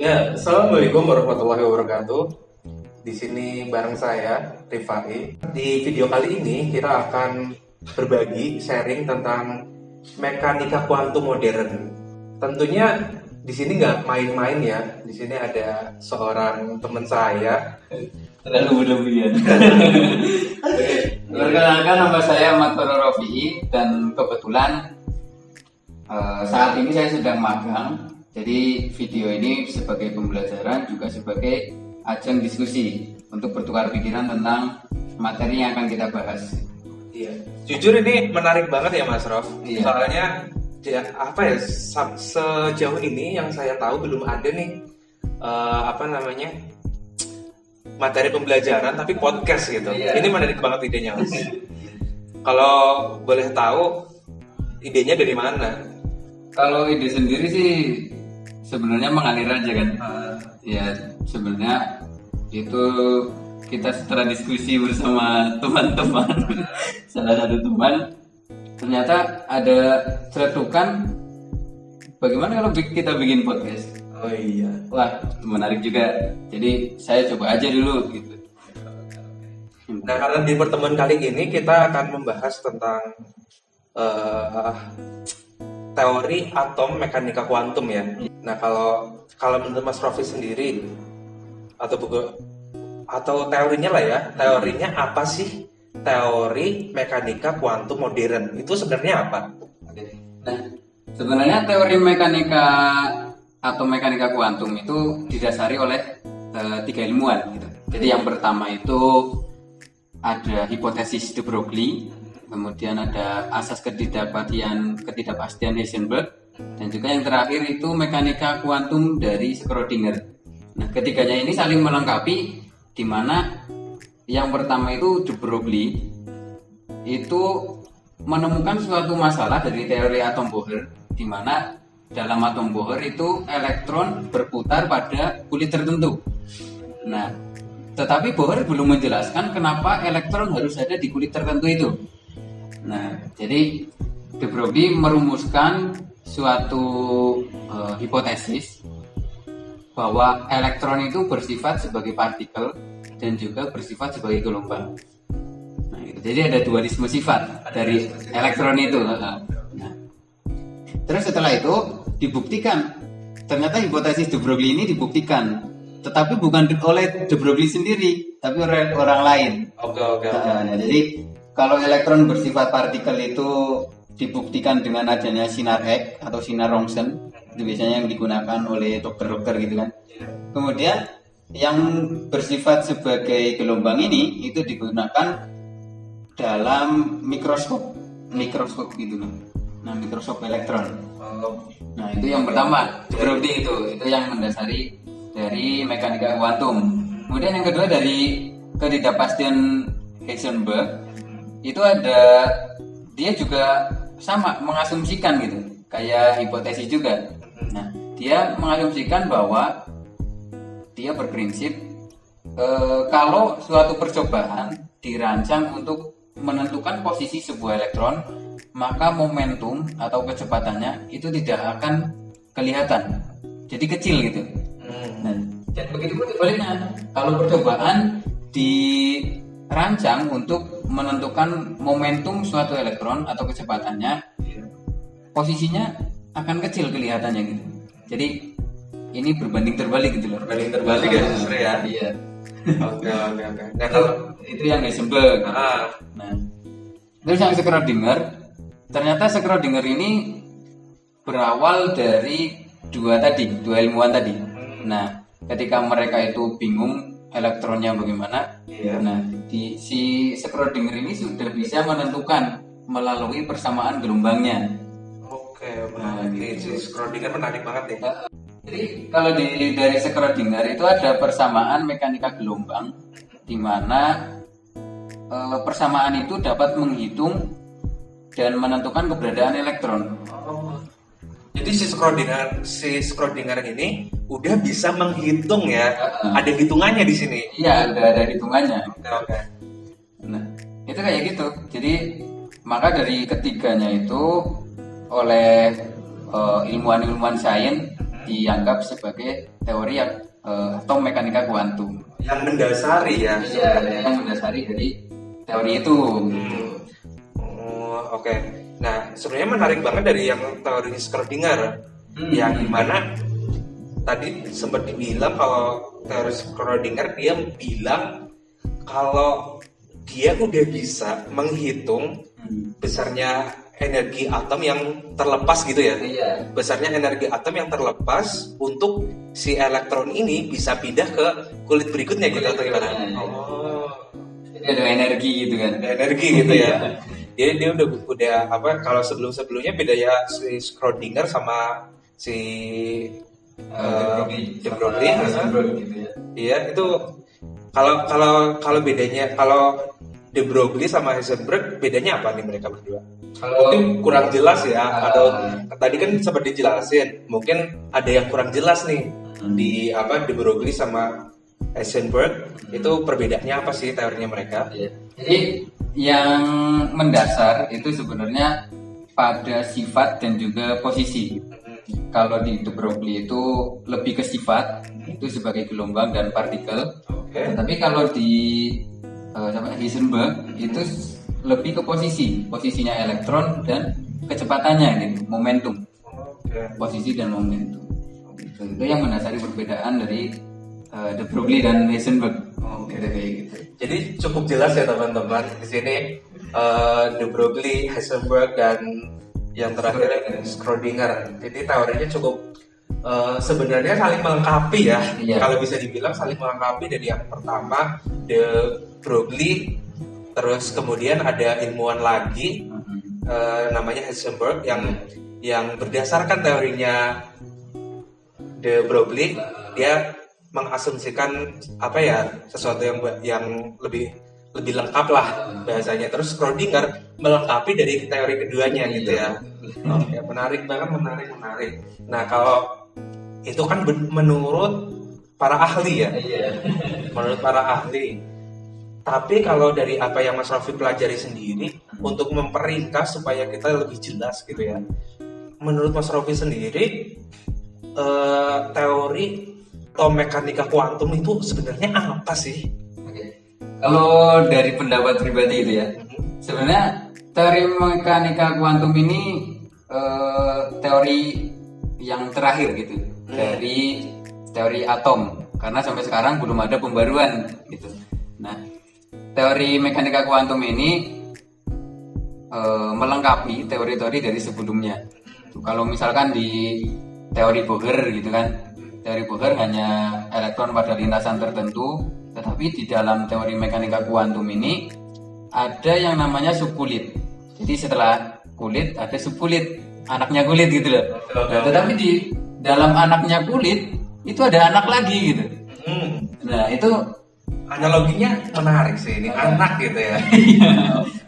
Ya, assalamualaikum warahmatullahi wabarakatuh. Di sini bareng saya, Rifai. Di video kali ini kita akan berbagi sharing tentang mekanika kuantum modern. Tentunya di sini nggak main-main ya. Di sini ada seorang teman saya. Terlalu berlebihan. Perkenalkan, nama saya Matoro Rofi'i dan kebetulan saat ini saya sedang magang. Jadi video ini sebagai pembelajaran juga sebagai ajang diskusi untuk bertukar pikiran tentang materi yang akan kita bahas. Iya. Jujur ini menarik banget ya Mas Rof. Iya. Soalnya sejauh ini yang saya tahu belum ada nih materi pembelajaran tapi podcast gitu. Iya. Ini menarik banget idenya Mas. Kalau boleh tahu idenya dari mana? Kalau ide sendiri sih sebenarnya mengalir aja kan. Ya sebenarnya itu kita setelah diskusi bersama teman-teman, salah satu teman ternyata ada celetukan bagaimana kalau kita bikin podcast. Oh iya. Wah, menarik juga. Jadi saya coba aja dulu gitu. Nah, karena di pertemuan kali ini kita akan membahas tentang teori atom mekanika kuantum ya. Nah, kalau menurut Mas Rofi sendiri atau teorinya lah ya, teorinya apa sih teori mekanika kuantum modern? Itu sebenarnya apa? Nah, sebenarnya teori mekanika atau mekanika kuantum itu didasari oleh tiga ilmuwan gitu. Jadi yang pertama itu ada hipotesis de Broglie, kemudian ada asas ketidakpastian Heisenberg, dan juga yang terakhir itu mekanika kuantum dari Schrödinger. Nah, ketiganya ini saling melengkapi, di mana yang pertama itu de Broglie itu menemukan suatu masalah dari teori atom Bohr, di mana dalam atom Bohr itu elektron berputar pada kulit tertentu. Nah, tetapi Bohr belum menjelaskan kenapa elektron harus ada di kulit tertentu itu. Nah, jadi de Broglie merumuskan suatu hipotesis bahwa elektron itu bersifat sebagai partikel dan juga bersifat sebagai gelombang. Nah, itu. Jadi ada dualisme sifat dari elektron itu. Nah, terus setelah itu dibuktikan, ternyata hipotesis de Broglie ini dibuktikan, tetapi bukan oleh de Broglie sendiri, tapi oleh orang lain. Oke. Nah, jadi kalau elektron bersifat partikel itu dibuktikan dengan adanya sinar X atau sinar Roentgen, itu biasanya yang digunakan oleh dokter-dokter gitu kan. Kemudian yang bersifat sebagai gelombang ini itu digunakan dalam mikroskop gitu. Nah, mikroskop elektron. Nah, itu yang pertama, de Broglie itu yang mendasari dari mekanika kuantum. Kemudian yang kedua dari ketidakpastian Heisenberg, itu ada, dia juga sama mengasumsikan gitu, kayak hipotesis juga. Nah, dia mengasumsikan bahwa dia berprinsip kalau suatu percobaan dirancang untuk menentukan posisi sebuah elektron, maka momentum atau kecepatannya itu tidak akan kelihatan, jadi kecil gitu. Nah, dan begitu pun sebaliknya, kalau percobaan dirancang untuk menentukan momentum suatu elektron atau kecepatannya, posisinya akan kecil kelihatannya gitu. Jadi ini berbanding terbalik gitu loh. Berbanding terbalik ya justru ya. Iya. Oke. Nah, Itu yang Heisenberg. Nah, terus yang Schrödinger, ternyata Schrödinger ini berawal dari dua ilmuwan tadi. Nah, ketika mereka itu bingung elektronnya bagaimana, nah si Schrödinger ini sudah bisa menentukan melalui persamaan gelombangnya. Oke. Si Schrödinger menarik banget ya. Jadi kalau dari Schrödinger itu ada persamaan mekanika gelombang, di mana persamaan itu dapat menghitung dan menentukan keberadaan elektron. Jadi si Schrödinger ini udah bisa menghitung ya. Ada hitungannya di sini. Iya, ada hitungannya. Oke. Nah, itu kayak gitu. Jadi maka dari ketiganya itu oleh ilmuwan-ilmuwan sains dianggap sebagai teori atau mekanika kuantum. Yang mendasari ya sebenarnya. Yang mendasari dari teori itu. Oh, oke. Nah, sebenarnya menarik banget dari yang teori Schrödinger, yang dimana tadi sempat dibilang kalau teori Schrödinger dia bilang kalau dia udah bisa menghitung besarnya energi atom yang terlepas gitu ya. Iya. Besarnya energi atom yang terlepas untuk si elektron ini bisa pindah ke kulit berikutnya gitu atau gimana? Oh. Jadi ada energi gitu kan. Ada energi gitu ya. Jadi dia udah apa kalau sebelumnya beda ya si Schrödinger sama si de Broglie gitu ya. Iya, itu kalau bedanya kalau de Broglie sama Heisenberg bedanya apa nih mereka berdua? Mungkin kurang jelas ya, atau tadi kan sempat dijelasin, mungkin ada yang kurang jelas nih di apa de Broglie sama Heisenberg itu perbedaannya apa sih teorinya mereka? Jadi yang mendasar itu sebenarnya pada sifat dan juga posisi. Kalau di de Broglie itu lebih ke sifat, itu sebagai gelombang dan partikel. Tapi kalau di Heisenberg itu lebih ke posisinya elektron dan kecepatannya gitu, momentum. Posisi dan momentum. Itu yang mendasari perbedaan dari de Broglie dan Heisenberg. Gitu. Jadi cukup jelas ya teman-teman di sini de Broglie, Heisenberg dan yang terakhir Schrödinger. Jadi teorinya cukup sebenarnya saling melengkapi ya. Iya. Kalau bisa dibilang saling melengkapi dari yang pertama de Broglie, terus kemudian ada ilmuwan lagi namanya Heisenberg yang berdasarkan teorinya de Broglie dia mengasumsikan apa ya sesuatu yang lebih lengkap lah bahasanya. Terus Schrödinger melengkapi dari teori keduanya gitu ya. Oke, menarik banget, menarik. Nah kalau itu kan menurut para ahli ya, menurut para ahli. Tapi kalau dari apa yang Mas Rofi pelajari sendiri untuk memperingkas supaya kita lebih jelas gitu ya. Menurut Mas Rofi sendiri teori atau mekanika kuantum itu sebenarnya apa sih? Kalau dari pendapat pribadi itu ya, sebenarnya teori mekanika kuantum ini teori yang terakhir gitu dari teori atom, karena sampai sekarang belum ada pembaruan gitu. Nah, teori mekanika kuantum ini melengkapi teori-teori dari sebelumnya. Kalau misalkan di teori Bohr gitu kan, teori Bohr hanya elektron pada lintasan tertentu, tetapi di dalam teori mekanika kuantum ini ada yang namanya subkulit. Jadi setelah kulit ada subkulit, anaknya kulit gitu loh. Nah, tetapi di dalam anaknya kulit itu ada anak lagi gitu. Nah itu analoginya menarik sih, ini anak gitu ya.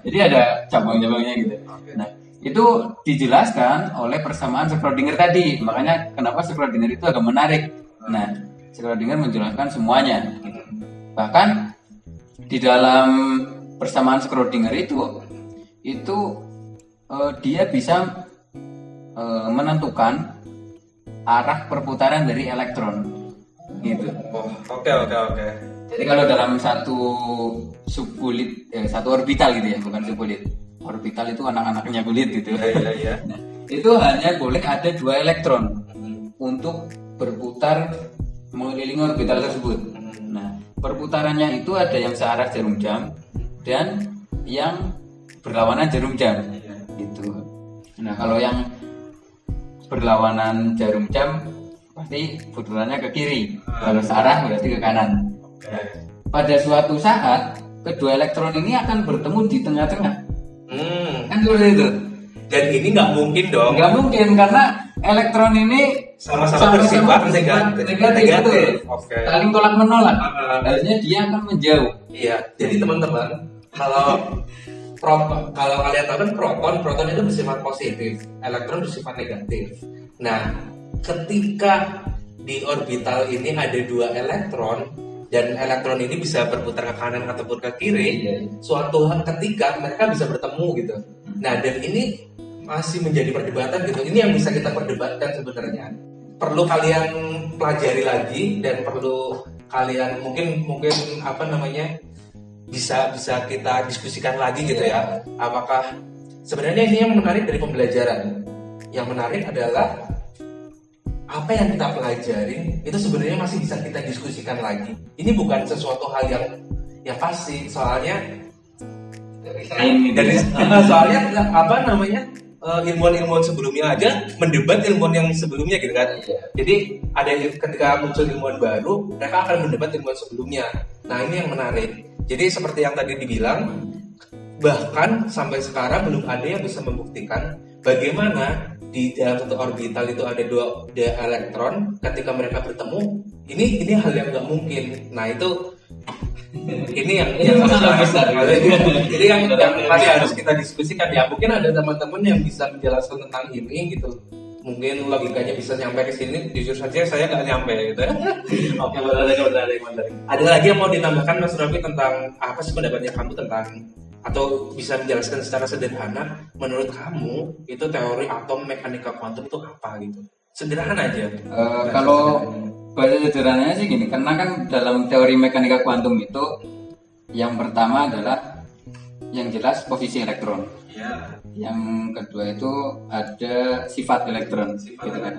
Jadi ada cabang-cabangnya gitu. Nah itu dijelaskan oleh persamaan Schrödinger tadi. Makanya kenapa Schrödinger itu agak menarik. Nah Schrödinger menjelaskan semuanya. Bahkan di dalam persamaan Schrödinger itu dia bisa menentukan arah perputaran dari elektron gitu. Oke. Jadi kalau dalam satu subkulit, satu orbital gitu ya, bukan subkulit. Orbital itu anak-anaknya kulit gitu. Iya. Nah, itu hanya boleh ada 2 elektron untuk berputar mengelilingi orbital tersebut. Nah, perputarannya itu ada yang searah jarum jam dan yang berlawanan jarum jam gitu. Nah, kalau yang berlawanan jarum jam pasti putarannya ke kiri, kalau searah berarti ke kanan. Pada suatu saat kedua elektron ini akan bertemu di tengah-tengah. Kan seperti itu. Dan ini nggak mungkin dong. Nggak mungkin karena elektron ini sama-sama bersifat negatif. Oke. Saling tolak menolak. Harusnya dia akan menjauh. Iya. Jadi teman-teman, kalau kalian tahu kan proton itu bersifat positif, elektron bersifat negatif. Nah, ketika di orbital ini ada 2 elektron dan elektron ini bisa berputar ke kanan ataupun ke kiri, suatu ketika mereka bisa bertemu gitu. Nah, dan ini masih menjadi perdebatan gitu. Ini yang bisa kita perdebatkan sebenarnya. perlu kalian pelajari lagi dan perlu kalian mungkin apa namanya bisa kita diskusikan lagi gitu ya. Apakah sebenarnya ini yang menarik dari pembelajaran? Yang menarik adalah apa yang kita pelajari itu sebenarnya masih bisa kita diskusikan lagi. Ini bukan sesuatu hal yang pasti, soalnya soalnya apa namanya ilmuwan-ilmuwan sebelumnya aja mendebat ilmuwan yang sebelumnya gitu kan. Jadi ada ketika muncul ilmuwan baru, mereka akan mendebat ilmuwan sebelumnya. Nah ini yang menarik. Jadi seperti yang tadi dibilang, bahkan sampai sekarang belum ada yang bisa membuktikan bagaimana di dalam satu orbital itu ada dua elektron, ketika mereka bertemu, ini hal yang nggak mungkin. Nah itu ini yang besar. Jadi yang masih harus kita diskusikan ya. Mungkin ada teman-teman yang bisa menjelaskan tentang ini gitu. Mungkin logikanya bisa nyampe ke sini. Jujur saja saya nggak nyampe gitu. Oke, menarik. Ada lagi yang mau ditambahkan Mas Raffi tentang apa sih pendapatnya kamu tentang, atau bisa menjelaskan secara sederhana, menurut kamu itu teori atom mekanika kuantum itu apa gitu? Sederhana aja. Kalau bahasa sederhananya sih gini, karena kan dalam teori mekanika kuantum itu yang pertama adalah yang jelas posisi elektron. Yang kedua itu ada sifat elektron. Gitu kan.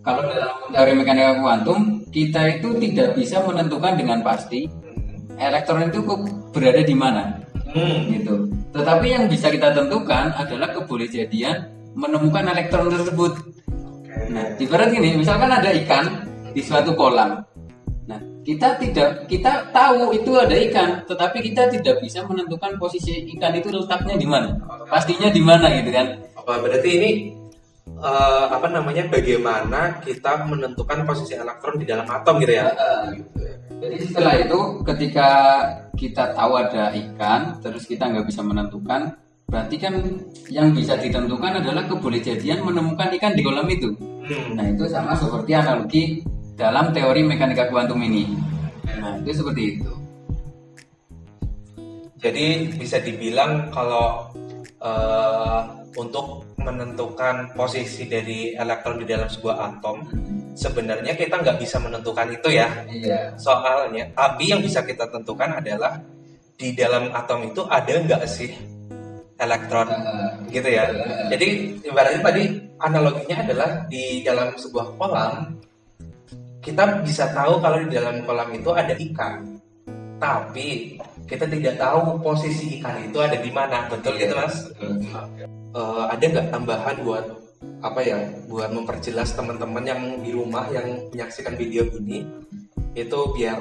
Kalau dalam teori mekanika kuantum kita itu tidak bisa menentukan dengan pasti elektron itu berada di mana, gitu. Tetapi yang bisa kita tentukan adalah kebolehjadian menemukan elektron tersebut. Nah, ibarat gini, misalkan ada ikan di suatu kolam. Nah, kita tahu itu ada ikan, tetapi kita tidak bisa menentukan posisi ikan itu letaknya di mana, pastinya di mana, gitu kan? Berarti ini apa namanya? Bagaimana kita menentukan posisi elektron di dalam atom gitu ya? Jadi setelah itu ketika kita tahu ada ikan, terus kita nggak bisa menentukan, berarti kan yang bisa ditentukan adalah kebolehjadian menemukan ikan di kolam itu. Nah itu sama seperti analogi dalam teori mekanika kuantum ini. Nah itu seperti itu. Jadi bisa dibilang kalau untuk menentukan posisi dari elektron di dalam sebuah atom, sebenarnya kita nggak bisa menentukan itu ya. Soalnya, tapi yang bisa kita tentukan adalah di dalam atom itu ada nggak sih elektron, gitu ya. Jadi ibaratnya tadi analoginya adalah di dalam sebuah kolam, kita bisa tahu kalau di dalam kolam itu ada ikan, tapi kita tidak tahu posisi ikan itu ada di mana, betul gitu Mas? Ada nggak tambahan buat buat memperjelas teman-teman yang di rumah yang menyaksikan video ini itu biar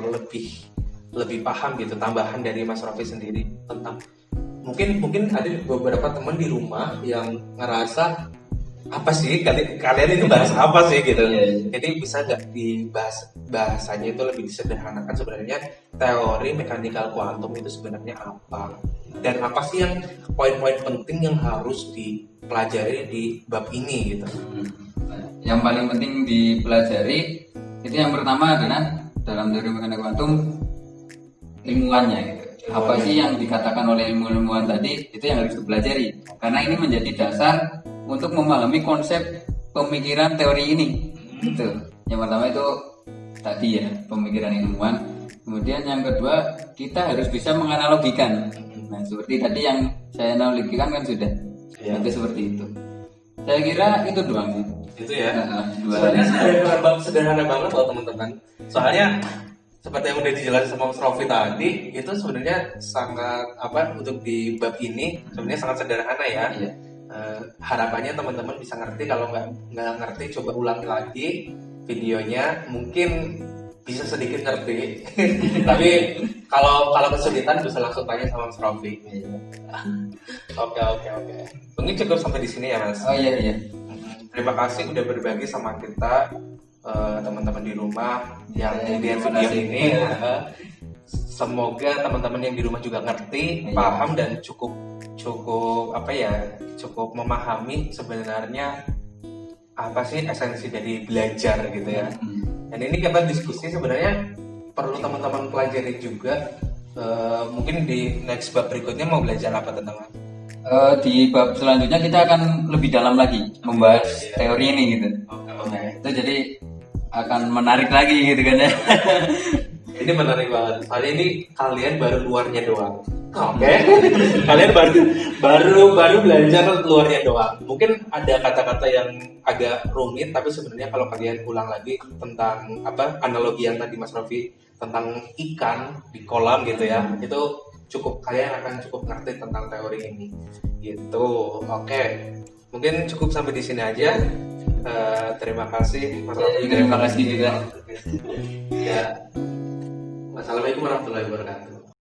lebih paham gitu, tambahan dari Mas Raffi sendiri tentang mungkin ada beberapa teman di rumah yang ngerasa apa sih kalian itu bahas apa sih gitu. Jadi bisa nggak dibahas bahasanya itu lebih disederhanakan, sebenarnya teori mekanikal kuantum itu sebenarnya apa, dan apa sih yang poin-poin penting yang harus dipelajari di bab ini gitu. Yang paling penting dipelajari itu yang pertama adalah dalam teori mekanika kuantum ilmuannya gitu. Apa sih yang dikatakan oleh ilmuwan tadi, itu yang harus dipelajari, karena ini menjadi dasar untuk memahami konsep pemikiran teori ini. Gitu. Yang pertama itu tadi ya, pemikiran ilmuwan. Kemudian yang kedua, kita harus bisa menganalogikan. Nah, seperti tadi yang saya analogikan kan sudah. Itu seperti itu. Saya kira itu doang sih. Itu ya. Sebenarnya sederhana banget loh teman-teman. Soalnya seperti yang udah dijelasin sama Mas Raffi tadi, itu sebenarnya sangat untuk di bab ini sebenarnya sangat sederhana ya. Harapannya teman-teman bisa ngerti. Kalau nggak ngerti, coba ulangi lagi videonya, mungkin bisa sedikit ngerti. Tapi kalau kesulitan bisa langsung tanya sama Mas Raffi. Oke. Mungkin cukup sampai di sini ya Mas. Oh iya. Terima kasih udah berbagi sama kita, teman-teman di rumah yang lihat video ini. Semoga teman-teman yang di rumah juga ngerti, paham, dan cukup memahami sebenarnya apa sih esensi dari belajar gitu ya. Dan ini kita diskusi sebenarnya perlu teman-teman pelajari juga. Mungkin di next bab berikutnya mau belajar apa tentang Di bab selanjutnya kita akan lebih dalam lagi membahas teori ini gitu. Nah, itu jadi akan menarik lagi gitu kan ya. Ini menarik banget. Soalnya ini kalian baru luarnya doang. Oke. Kalian baru belajar luarnya doang. Mungkin ada kata-kata yang agak rumit, tapi sebenarnya kalau kalian ulang lagi tentang apa analogi yang tadi Mas Rofi tentang ikan di kolam gitu ya, itu kalian akan cukup ngerti tentang teori ini. Gitu. Oke. Mungkin cukup sampai di sini aja. Terima kasih Mas Rofi. Terima kasih juga. Ya. Wassalamualaikum warahmatullahi wabarakatuh.